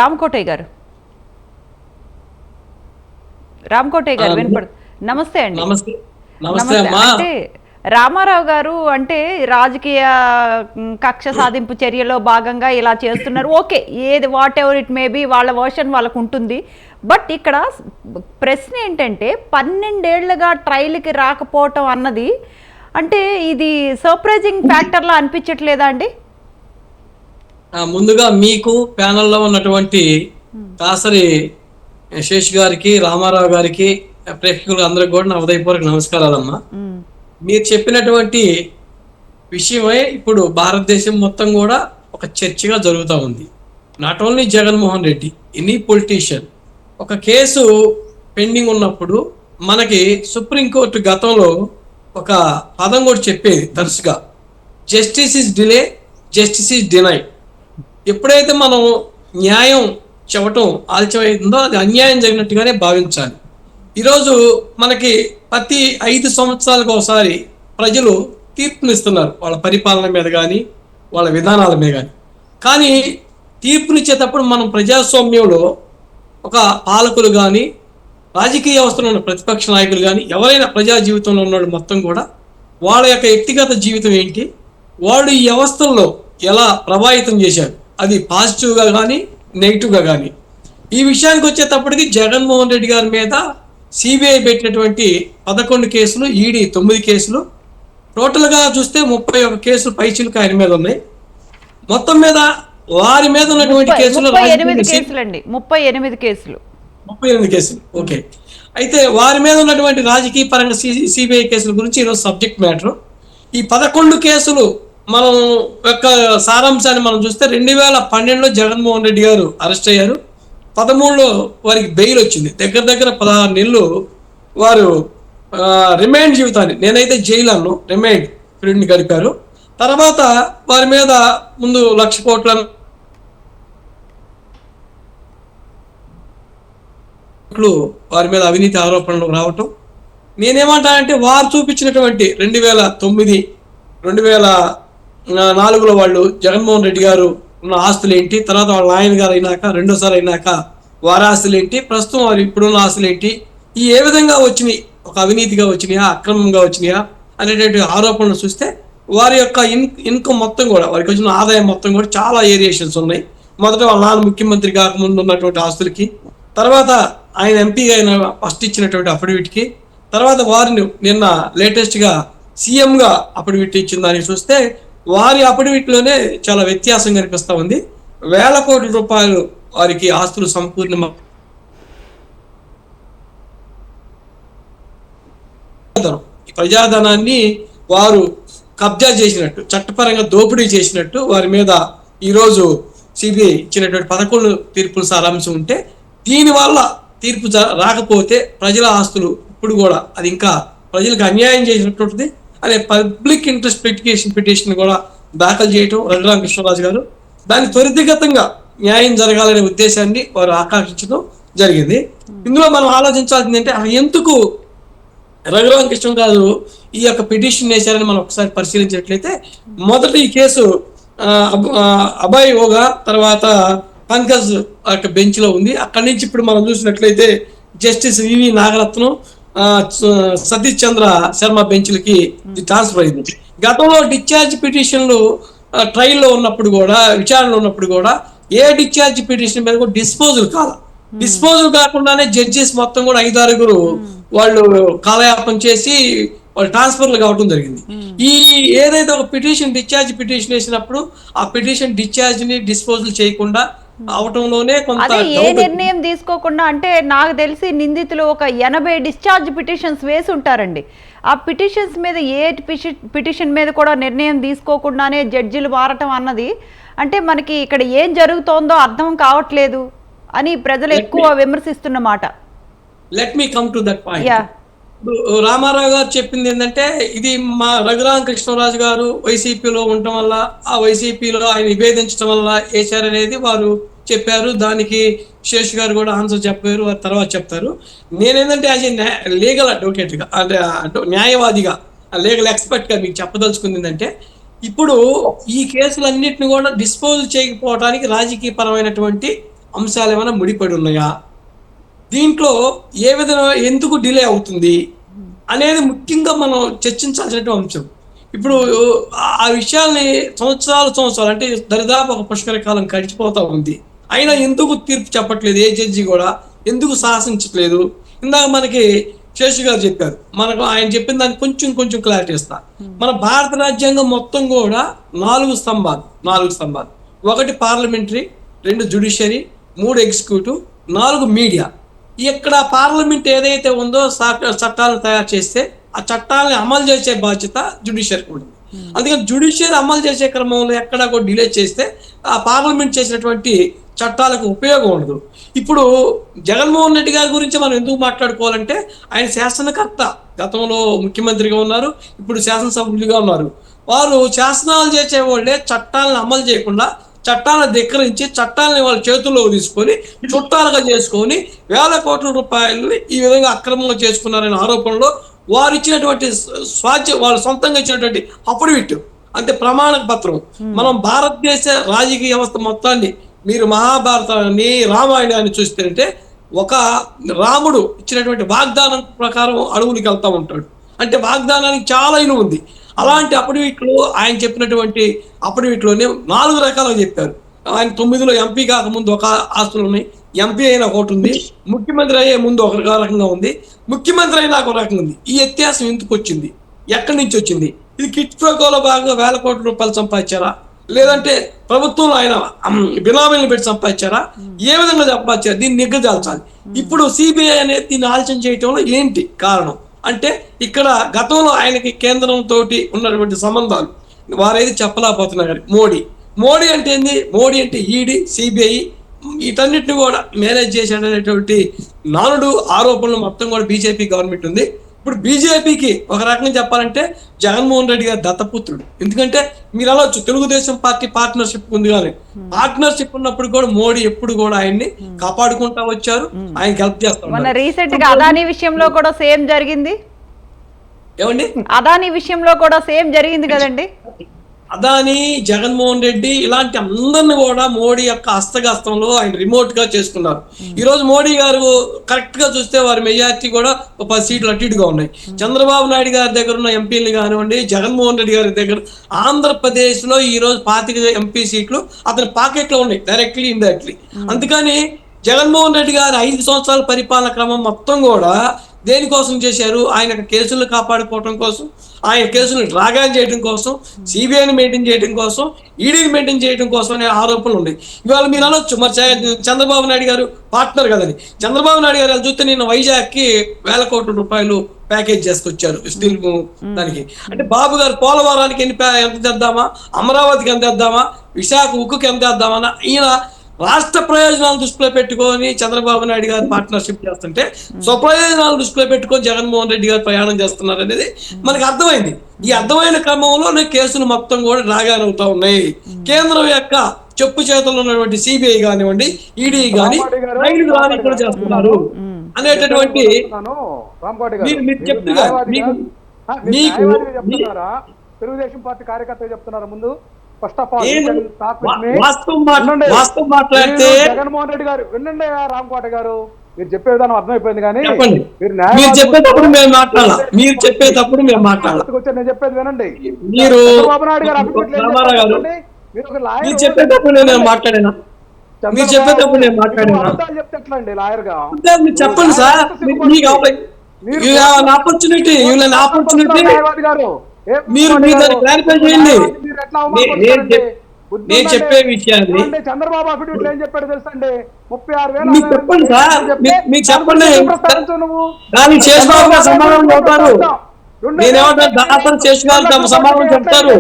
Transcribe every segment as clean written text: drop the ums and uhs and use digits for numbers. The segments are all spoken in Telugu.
రామకోటయ్య గారు, వినపడు. నమస్తే అండి. నమస్తే. నమస్తే నమస్తే. అమ్మా. అంటే రామారావు గారు అంటే రాజకీయ కక్ష సాధింపు చర్యలో భాగంగా ఇలా చేస్తున్నారు. ఓకే, ఏది what ever it may be, వాళ్ళ వర్షన్ వాళ్ళకు ఉంటుంది. బట్ ఇక్కడ ప్రశ్న ఏంటంటే 12 ఏళ్లుగా ట్రయల్కి రాకపోవటం అన్నది అంటే ఇది సర్ప్రైజింగ్ ఫ్యాక్టర్లా అనిపించట్లేదా అండి? ముందుగా మీకు ప్యానెల్లో ఉన్నటువంటి దాసరి శేష్ గారికి, రామారావు గారికి, ప్రేక్షకులు అందరికి కూడా నా ఉదయపూర్వక నమస్కారాలమ్మా. మీరు చెప్పినటువంటి విషయమై ఇప్పుడు భారతదేశం మొత్తం కూడా ఒక చర్చగా జరుగుతూ ఉంది. Not only Jaganmohan Reddy, any politician. ఒక కేసు పెండింగ్ ఉన్నప్పుడు మనకి సుప్రీంకోర్టు గతంలో ఒక పదం కూడా చెప్పేది తరచుగా, justice is delay, justice is deny. ఎప్పుడైతే మనం న్యాయం చెప్పటం ఆలస్యమైందో అది అన్యాయం జరిగినట్టుగానే భావించాలి. ఈరోజు మనకి ప్రతి 5 సంవత్సరాలకు ఒకసారి ప్రజలు తీర్పునిస్తున్నారు వాళ్ళ పరిపాలన మీద కానీ, వాళ్ళ విధానాల మీద కానీ. కానీ తీర్పునిచ్చేటప్పుడు మనం ప్రజాస్వామ్యంలో ఒక పాలకులు కానీ, రాజకీయ వ్యవస్థలో ఉన్న ప్రతిపక్ష నాయకులు కానీ, ఎవరైనా ప్రజా జీవితంలో ఉన్న మొత్తం కూడా వాళ్ళ యొక్క వ్యక్తిగత జీవితం ఏంటి, వాళ్ళు ఈ వ్యవస్థల్లో ఎలా ప్రభావితం చేశారు, అది పాజిటివ్గా కానీ నెగిటివ్గా కానీ. ఈ విషయానికి వచ్చేటప్పటికి జగన్మోహన్ రెడ్డి గారి మీద సిబిఐ పెట్టినటువంటి 11 కేసులు, ఈడీ 9 కేసులు, టోటల్గా చూస్తే 31 కేసులు పైచిలకు ఆయన మీద ఉన్నాయి. మొత్తం మీద వారి మీద ఉన్నటువంటి కేసులు 38 కేసులు. ఓకే. అయితే వారి మీద ఉన్నటువంటి రాజకీయ పరంగా సిబిఐ కేసుల గురించి ఈరోజు సబ్జెక్ట్ మ్యాటర్. ఈ 11 కేసులు మనం యొక్క సారాంశాన్ని మనం చూస్తే 2012లో జగన్మోహన్ రెడ్డి గారు అరెస్ట్ అయ్యారు. 13లో వారికి బెయిల్ వచ్చింది. దగ్గర 16 నెలలు వారు రిమైండ్ జీవితాన్ని, నేనైతే జైలు అన్ను, రిమైండ్ పీరియడ్ని గడిపారు. తర్వాత వారి మీద ముందు 1,00,000 కోట్ల వారి మీద అవినీతి ఆరోపణలు రావటం. నేనేమంటానంటే వారు చూపించినటువంటి 2009, 2004లో వాళ్ళు జగన్మోహన్ రెడ్డి గారు ఉన్న ఆస్తులు ఏంటి, తర్వాత వాళ్ళ నాయన గారు అయినాక రెండోసారి అయినాక వారి ఆస్తులు ఏంటి, ప్రస్తుతం వారు ఇప్పుడున్న ఆస్తులు ఏంటి, ఈ ఏ విధంగా వచ్చినాయి, ఒక అవినీతిగా వచ్చినాయా, అక్రమంగా వచ్చినాయా అనేటువంటి ఆరోపణలు చూస్తే వారి యొక్క ఇన్కమ్ మొత్తం కూడా, వారికి వచ్చిన ఆదాయం మొత్తం కూడా చాలా ఏరియేషన్స్ ఉన్నాయి. మొదట వాళ్ళ నాన్న ముఖ్యమంత్రి కాకముందు ఉన్నటువంటి ఆస్తులకి, తర్వాత ఆయన ఎంపీగా ఆయన ఫస్ట్ ఇచ్చినటువంటి అఫిడవిట్కి, తర్వాత వారిని నిన్న లేటెస్ట్గా సీఎంగా అఫిడవిట్ ఇచ్చిన దానికి చూస్తే వారి అఫిడవిట్లోనే చాలా వ్యత్యాసం కనిపిస్తూ ఉంది. వేల కోట్ల రూపాయలు వారికి ఆస్తులు సమకూర్ణ ప్రజాధనాన్ని వారు కబ్జా చేసినట్టు, చట్టపరంగా దోపిడీ చేసినట్టు వారి మీద ఈరోజు సిబిఐ ఇచ్చినటువంటి 11 తీర్పుల సారాంశం ఉంటే, దీనివల్ల తీర్పు రాకపోతే ప్రజల ఆస్తులు ఇప్పుడు కూడా అది ఇంకా ప్రజలకు అన్యాయం చేసినట్టుంటుంది అనే పబ్లిక్ ఇంట్రెస్ట్ పిటిషన్ కూడా దాఖలు చేయటం రఘురామకృష్ణరాజు గారు, దాన్ని త్వరితగతంగా న్యాయం జరగాలనే ఉద్దేశాన్ని వారు ఆకాంక్షించడం జరిగింది. ఇందులో మనం ఆలోచించాల్సింది అంటే ఎందుకు రఘురామకృష్ణరాజు ఈ యొక్క పిటిషన్ వేశారని మనం ఒకసారి పరిశీలించినట్లయితే, మొదటి ఈ కేసు అభయ్ ఓగా, తర్వాత పంకజ్ యొక్క బెంచ్ లో ఉంది. అక్కడి నుంచి ఇప్పుడు మనం చూసినట్లయితే జస్టిస్ వివి నాగరత్నం, సతీష్ చంద్ర శర్మ బెంచ్లకి ట్రాన్స్ఫర్ అయింది. గతంలో డిశ్చార్జ్ పిటిషన్లు ట్రయల్లో ఉన్నప్పుడు కూడా, విచారణలో ఉన్నప్పుడు కూడా ఏ డిశ్చార్జ్ పిటిషన్ మీద కూడా డిస్పోజల్ కాకుండానే జడ్జెస్ మొత్తం కూడా 5-6 వాళ్ళు కాలయాపన చేసి వాళ్ళు ట్రాన్స్ఫర్లు కావడం జరిగింది. ఈ ఏదైతే ఒక డిశ్చార్జ్ పిటిషన్ వేసినప్పుడు ఆ పిటిషన్ డిశ్చార్జ్ ని డిస్పోజల్ చేయకుండా అవటంలోనే కొంత ఏ నిర్ణయం తీసుకోకుండా, అంటే నాకు తెలిసి నిందితులు ఒక 80 డిశ్చార్జ్ పిటిషన్స్ వేసి ఉంటారండి. ఆ పిటిషన్స్ మీద ఏ పిటిషన్ మీద కూడా నిర్ణయం తీసుకోకుండానే జడ్జిలు మారటం అన్నది అంటే మనకి ఇక్కడ ఏం జరుగుతోందో అర్థం కావట్లేదు అని ప్రజలు ఎక్కువ విమర్శిస్తున్న మాట. Let me come to that point. Ramarao గారు చెప్పింది ఏంటంటే, ఇది మా రఘురామకృష్ణరాజు గారు వైసీపీలో ఉండటం వల్ల, ఆ వైసీపీలో ఆయన నివేదించడం వల్ల వేశారనేది వారు చెప్పారు. దానికి శేష్ గారు కూడా ఆన్సర్ చెప్పారు, వారు తర్వాత చెప్తారు. నేనేంటంటే యాజ్ ఏ లీగల్ అడ్వకేట్గా, అంటే న్యాయవాదిగా, లీగల్ ఎక్స్పర్ట్గా మీకు చెప్పదలుచుకుంది ఏంటంటే, ఇప్పుడు ఈ కేసులన్నింటిని కూడా డిస్పోజ్ చేయకపోవడానికి రాజకీయ పరమైనటువంటి అంశాలు ఏమైనా ముడిపడి ఉన్నాయా, దీంట్లో ఏ విధంగా ఎందుకు డిలే అవుతుంది అనేది ముఖ్యంగా మనం చర్చించాల్సిన అంశం. ఇప్పుడు ఆ విషయాల్ని సంవత్సరాలు అంటే దరిదాపు ఒక పుష్కర కాలం గడిచిపోతా ఉంది, అయినా ఎందుకు తీర్పు చెప్పట్లేదు ఏ జడ్జి కూడా, ఎందుకు శాసించట్లేదు? ఇందాక మనకి శేషు గారు చెప్పారు, మనకు ఆయన చెప్పిన దానికి కొంచెం క్లారిటీ ఇస్తా. మన భారత రాజ్యాంగం మొత్తం కూడా 4 స్తంభాలు. 1 పార్లమెంటరీ, 2 జ్యుడిషియరీ, 3 ఎగ్జిక్యూటివ్, 4 మీడియా. ఇక్కడ పార్లమెంట్ ఏదైతే ఉందో చట్టాలను తయారు చేస్తే ఆ చట్టాలను అమలు చేసే బాధ్యత జ్యుడిషియరీ కూడా. అందుకని జ్యుడిషియరీ అమలు చేసే క్రమంలో ఎక్కడా కూడా డిలే చేస్తే ఆ పార్లమెంట్ చేసినటువంటి చట్టాలకు ఉపయోగం ఉండదు. ఇప్పుడు జగన్మోహన్ రెడ్డి గారి గురించి మనం ఎందుకు మాట్లాడుకోవాలంటే ఆయన శాసనకర్త, గతంలో ముఖ్యమంత్రిగా ఉన్నారు, ఇప్పుడు శాసనసభ్యులుగా ఉన్నారు. వారు శాసనాలు చేసే వాళ్ళే చట్టాలను అమలు చేయకుండా చట్టాలను ధిక్కరించి చట్టాలని వాళ్ళ చేతుల్లోకి తీసుకొని చుట్టాలుగా చేసుకొని వేల కోట్ల రూపాయలని ఈ విధంగా అక్రమంగా చేసుకున్నారనే ఆరోపణలో వారు ఇచ్చినటువంటి వాళ్ళు సొంతంగా ఇచ్చినటువంటి అఫిడవిట్ అంటే ప్రమాణ పత్రం, మనం భారతదేశ రాజకీయ వ్యవస్థ మొత్తాన్ని మీరు మహాభారతాన్ని రామాయణాన్ని చూస్తుంటే ఒక రాముడు ఇచ్చినటువంటి వాగ్దానం ప్రకారం అడవులకు వెళ్తా ఉంటాడు, అంటే వాగ్దానానికి చాలా విలువ ఉంది. అలాంటి అఫిడవిట్లు ఆయన చెప్పినటువంటి అఫిడవిట్లోనే 4 రకాలుగా చెప్పారు. ఆయన 9లో ఎంపీ కాకముందు ఒక ఆస్తులు ఉన్నాయి, ఎంపీ అయినా ఒకటి ఉంది, ముఖ్యమంత్రి అయ్యే ముందు ఒక రకంగా ఉంది, ముఖ్యమంత్రి అయినా ఒక రకంగా ఉంది. ఈ వ్యత్యాసం ఎందుకు వచ్చింది, ఎక్కడి నుంచి వచ్చింది? ఇది కిట్ ప్రోకోలో భాగంగా వేల కోట్ల రూపాయలు సంపాదించారా, లేదంటే ప్రభుత్వంలో ఆయన బినామీలను పెట్టి సంపాదించారా, ఏ విధంగా సంపాదించారు? దీన్ని నిగ్గజాల్చాలి. ఇప్పుడు సిబిఐ అనేది దీన్ని ఆలోచన చేయటంలో ఏంటి కారణం అంటే, ఇక్కడ గతంలో ఆయనకి కేంద్రంతో ఉన్నటువంటి సంబంధాలు వారేది చెప్పలేకపోతున్నారు. మోడీ అంటే ఏంది? మోడీ అంటే ఈడీ, సిబిఐ వీటన్నిటిని కూడా మేనేజ్ చేసేటటువంటి నానుడు ఆరోపణలు మొత్తం కూడా బీజేపీ గవర్నమెంట్ ఉంది. ఇప్పుడు బీజేపీకి ఒక రకంగా చెప్పాలంటే జగన్మోహన్ రెడ్డి గారి దత్తపుత్రుడు. ఎందుకంటే మీరు అనొచ్చు తెలుగుదేశం పార్టీ పార్ట్నర్షిప్ ఉంది, కానీ పార్ట్నర్షిప్ ఉన్నప్పుడు కూడా మోడీ ఎప్పుడు కూడా ఆయన్ని కాపాడుకుంటా వచ్చారు, ఆయన హెల్ప్ చేస్తారు. రీసెంట్ గా అదానీ విషయంలో కూడా సేమ్ జరిగింది. ఏమండి? అదానీ విషయంలో కూడా సేమ్ జరిగింది కదండి. అదానీ, జగన్మోహన్ రెడ్డి ఇలాంటి అందరిని కూడా మోడీ యొక్క హస్తగస్తంలో ఆయన రిమోట్ గా చేసుకున్నారు. ఈ రోజు మోడీ గారు కరెక్ట్ గా చూస్తే వారి మెజార్టీ కూడా 10 సీట్లు అటు ఇటుగా ఉన్నాయి. చంద్రబాబు నాయుడు గారి దగ్గర ఉన్న ఎంపీలు కానివ్వండి, జగన్మోహన్ రెడ్డి గారి దగ్గర ఆంధ్రప్రదేశ్ లో ఈ రోజు 25 ఎంపీ సీట్లు అతని పాకెట్ లో ఉన్నాయి, డైరెక్ట్లీ ఇండైరెక్ట్లీ. అందుకని జగన్మోహన్ రెడ్డి గారి 5 సంవత్సరాల పరిపాలన క్రమం మొత్తం కూడా దేనికోసం చేశారు? ఆయన కేసులను కాపాడుకోవడం కోసం, ఆయన కేసులను డ్రాగాన్ చేయడం కోసం, సిబిఐని మెయింటైన్ చేయడం కోసం, ఈడీని మెయింటైన్ చేయడం కోసం అనే ఆరోపణలు ఉన్నాయి. ఇవాళ మీరు అనొచ్చు మరి చంద్రబాబు నాయుడు గారు పార్ట్నర్ కదని. చంద్రబాబు నాయుడు గారు చూస్తే నేను వైజాగ్కి వేల కోట్ల రూపాయలు ప్యాకేజ్ చేసుకొచ్చారు స్టీల్ దానికి. అంటే బాబు గారు పోలవరానికి ఎంత తెద్దామా, అమరావతికి ఎంత తెద్దామా, విశాఖ ఉక్కుకి ఎంత తెద్దామా, ఈయన రాష్ట్ర ప్రయోజనాలు దృష్టిలో పెట్టుకొని చంద్రబాబు నాయుడు గారు పార్ట్నర్షిప్ చేస్తుంటే స్వప్రయోజనాలు దృష్టిలో పెట్టుకొని జగన్మోహన్ రెడ్డి గారు ప్రయాణం చేస్తున్నారు అనేది మనకు అర్థమైంది. ఈ అర్థమైన క్రమంలోనే కేసులు మొత్తం కూడా డ్రాగాన్ అవుతా ఉన్నాయి. కేంద్రం యొక్క చెప్పు చేతుల్లో ఉన్నటువంటి సిబిఐ కానివ్వండి, ఈడీ కానీ కూడా చేస్తున్నారు అనేటటువంటి మీరు చెప్తున్నా తెలుగుదేశం పార్టీ కార్యకర్తలు చెప్తున్నారు. ముందు first of all Jaganmohan Reddy గారు వినండి, రామకోట గారు మీరు చెప్పే విధానం అర్థమైపోయింది, కానీ మీరు చెప్పేటప్పుడు మేము మాట్లాడాలి, మీరు చెప్పేటప్పుడు మేము మాట్లాడాలి. నేను చెప్పేది వినండి. మీరు చంద్రబాబు నాయుడు గారు మీరు ఒక లాయర్ చెప్పేటప్పుడు నేను మాట్లాడాను, మీరు చెప్పేటప్పుడు నేను మాట్లాడాను. చెప్తే ఎట్లా అండి లాయర్ గా? మీరు చెప్పండి సార్, ఆపర్చునిటీ గారు మీరు క్లారిఫై చేయండి. నేను చెప్పే విషయాన్ని చంద్రబాబు అఫిడవిట్ ఏం చెప్పాడు తెలుసండి? 36,000 మీకు చెప్పండి సార్, మీకు చెప్పండి. దానికి శేషబాబు గారు సమాధానం చెప్తారు. నేనేమంటారు, దాతలు శేషబాబు తమ సమాధానం చెప్తారు.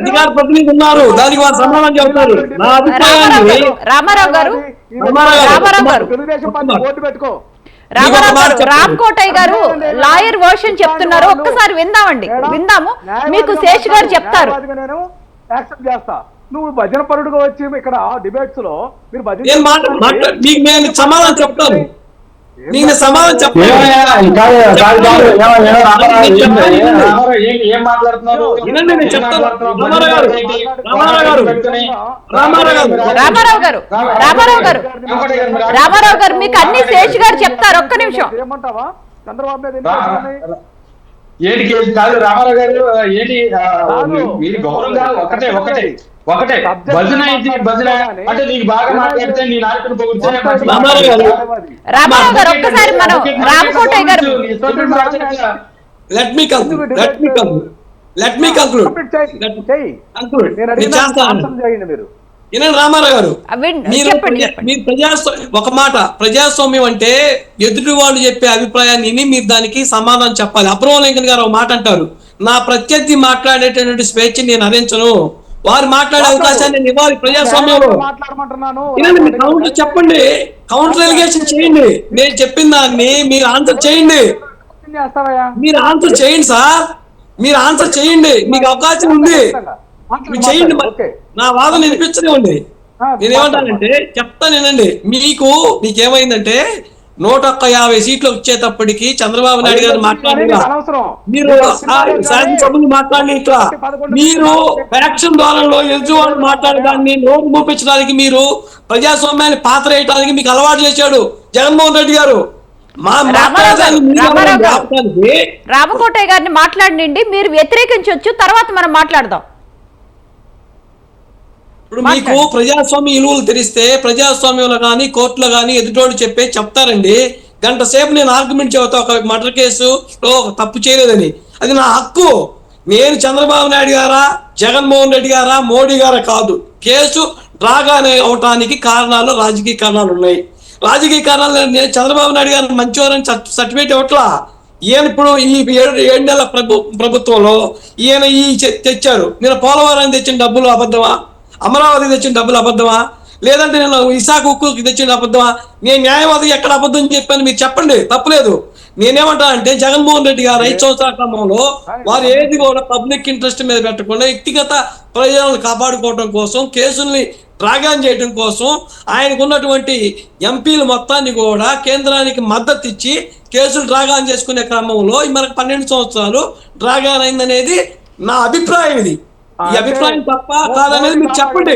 అధికార ప్రతినిధి ఉన్నారు, దానికి వారు సమాధానం చెప్తారు. నా అభిప్రాయాన్ని రామారావు గారు తెలుగుదేశం పార్టీ ఓటు పెట్టుకో. రామ్ కోటయ్య గారు లాయర్ వర్షన్ చెప్తున్నారు, ఒక్కసారి విందాము. మీకు శేష్ గారు చెప్తారు. నేను యాక్సెప్ట్ చేస్తా. నువ్వు భజన పరుడుగా వచ్చి ఇక్కడ డిబేట్స్ లో మీరు సమాధానం చెప్తాను. నేను సమాధానం చెప్పండి. ఏం మాట్లాడుతున్నారు? వినండి, నేను చెప్తాను. రామారావు గారు రామారావు గారు మీకు అన్ని శేష్ గారు చెప్తారు. ఒక్క నిమిషం. ఏమంటావా చంద్రబాబు మీద ఎన్ని కేసులు ఉన్నాయి? ఏంటి కేసు కాదు రామారావు గారు, ఏంటి మీరు గౌరవంగా ఒకటే భజన అయితే భజన అంటే నీకు బాగా మాట్లాడితే నీ నాయకుడు పొగిడితే రామారావు గారు ఒక్కసారి మనం రామకోటయ్య గారు లెట్ మీ కంక్లూడ్ వినండి రామారావు గారు. మీరు ఒక మాట, ప్రజాస్వామ్యం అంటే ఎదుటి వాళ్ళు చెప్పే అభిప్రాయాన్ని విని మీరు దానికి సమాధానం చెప్పాలి. అబ్రహం లింకన్ గారు ఒక మాట అంటారు, నా ప్రత్యర్థి మాట్లాడేటటువంటి స్వేచ్ఛ నేను హరించను, వారు మాట్లాడే అవకాశాన్ని నేను ఇవ్వాలి ప్రజాస్వామ్యంలో. మీరు కౌంటర్ చెప్పండి, కౌంటర్ ఎలిగేషన్ చేయండి, నేను చెప్పిన దాన్ని మీరు ఆన్సర్ చేయండి. మీరు ఆన్సర్ చేయండి సార్, మీరు ఆన్సర్ చేయండి, మీకు అవకాశం ఉంది, మీరు చేయండి. నా వాదన వినిపించనివ్వండి. నేనేమంటానంటే చెప్తాను వినండి. మీకేమైందంటే 150 సీట్లు వచ్చేటప్పటికి చంద్రబాబు నాయుడు గారు మాట్లాడినా, మీరు శాసనసభ్యులు మాట్లాడిన ఇట్లా మీరు ఫ్యాక్షన్ ద్వారంలో ఎదురువాళ్ళు మాట్లాడడాన్ని నోరు మూపించడానికి, మీరు ప్రజాస్వామ్యాన్ని పాత్ర వేయడానికి మీకు అలవాటు చేశాడు జగన్మోహన్ రెడ్డి గారు. రామకోటయ్య గారిని మాట్లాడండి, మీరు వ్యతిరేకించవచ్చు, తర్వాత మనం మాట్లాడదాం. ఇప్పుడు మీకు ప్రజాస్వామ్య విలువలు తెలిస్తే ప్రజాస్వామ్యంలో కానీ కోర్టులో కానీ ఎదుటోడు చెప్తారండి. గంట సేపు నేను ఆర్గ్యుమెంట్ చెబుతా ఒక మర్డర్ కేసులో తప్పు చేయలేదని, అది నా హక్కు. నేను చంద్రబాబు నాయుడు గారా, జగన్మోహన్ రెడ్డి గారా, మోడీ గారా కాదు. కేసు డ్రాగానే అవటానికి కారణాలు, రాజకీయ కారణాలు ఉన్నాయి. రాజకీయ కారణాలు నేను చంద్రబాబు నాయుడు గారు మంచివారని సర్టిఫికేట్ ఇవ్వట్లా. ఈయన ఇప్పుడు ఈ 7 నెలల ప్రభుత్వంలో ఈయన తెచ్చారు. నేను పోలవరం తెచ్చిన డబ్బులు అబద్ధమా, అమరావతి తెచ్చిన డబ్బులు అబద్ధమా, లేదంటే నేను విశాఖ ఉక్కుకి తెచ్చిన అబద్ధమా? నేను న్యాయవాది ఎక్కడ అబద్ధం చెప్పాను మీరు చెప్పండి, తప్పులేదు. నేనేమంటా అంటే జగన్మోహన్ రెడ్డి గారు 5 సంవత్సరాల క్రమంలో వారు ఏది కూడా పబ్లిక్ ఇంట్రెస్ట్ మీద పెట్టకుండా వ్యక్తిగత ప్రయోజనాలు కాపాడుకోవడం కోసం, కేసుల్ని డ్రాగాన్ చేయడం కోసం ఆయనకు ఉన్నటువంటి ఎంపీలు మొత్తాన్ని కూడా కేంద్రానికి మద్దతు ఇచ్చి కేసులు డ్రాగాన్ చేసుకునే క్రమంలో మనకు 12 సంవత్సరాలు డ్రాగాన్ అయిందనేది నా అభిప్రాయం. ఇది ఈ అభిప్రాయం తప్ప కాదనేది మీరు చెప్పండి.